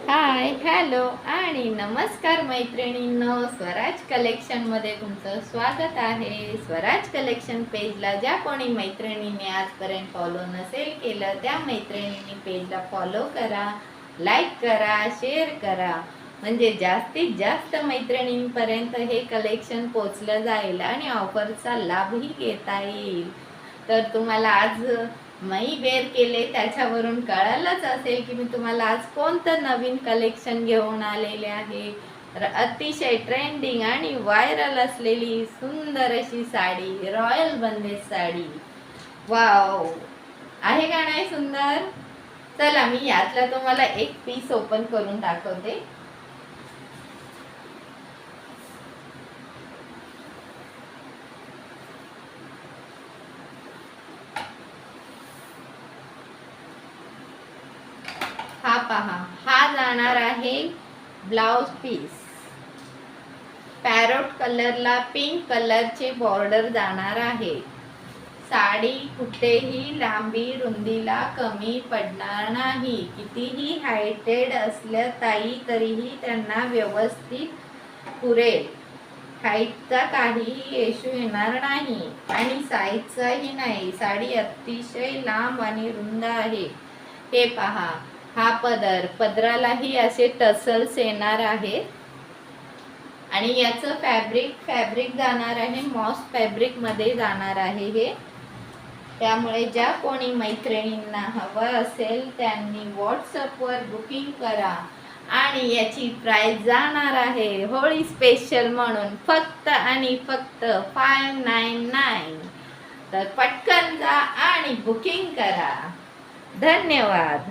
Hi hello आणि नमस्कार मैत्रिणींनो, स्वराज कलेक्शनमध्ये तुमचं स्वागत आहे. स्वराज कलेक्शन पेजला ज्या कोणी मैत्रिणींनी आजपर्यंत फॉलो नसेल केलं त्या मैत्रिणींनी पेजला फॉलो करा, लाईक करा, शेअर करा, म्हणजे जास्तीत जास्त मैत्रिणींपर्यंत हे कलेक्शन पोचलं जाईल आणि ऑफरचा लाभही घेता येईल. तर तुम्हाला आज मी वेअर केले त्याच्यावरून कळालंच असेल की मी तुम्हाला आज कोणतं नवीन कलेक्शन घेऊन आलेले आहे. अतिशय ट्रेंडिंग आणि व्हायरल असलेली सुंदर अशी साडी, रॉयल बंदेज साडी. वाव, आहे का नाही सुंदर? चला मी यातला तुम्हाला एक पीस ओपन करून दाखवते. हा पहा, हा जाणार आहे ब्लाउज पीस. पॅरोट कलरला पिंक कलरचे बॉर्डर जाणार आहे. साडी कुठेही लांबी रुंदीला कमी पडणार नाही. कितीही हायटेड असल्या ताई तरीही त्यांना व्यवस्थित पुरेल. हाईटचा काहीही इश्यू येणार नाही आणि साईजचाही नाही. साडी अतिशय लांब आणि रुंद आहे. हे पहा, हा पदरालाही असे टसल्स येणार आहे आणि याचं फॅब्रिक जाणार आहे मॉस फॅब्रिक मध्ये जाणार आहे हे. त्यामुळे ज्या कोणी मैत्रिणींना हवं असेल त्यांनी व्हॉट्सअपवर बुकिंग करा आणि याची प्राइस जाणार आहे होळी स्पेशल म्हणून फक्त आणि फक्त 599. तर पटकन जा आणि बुकिंग करा. धन्यवाद.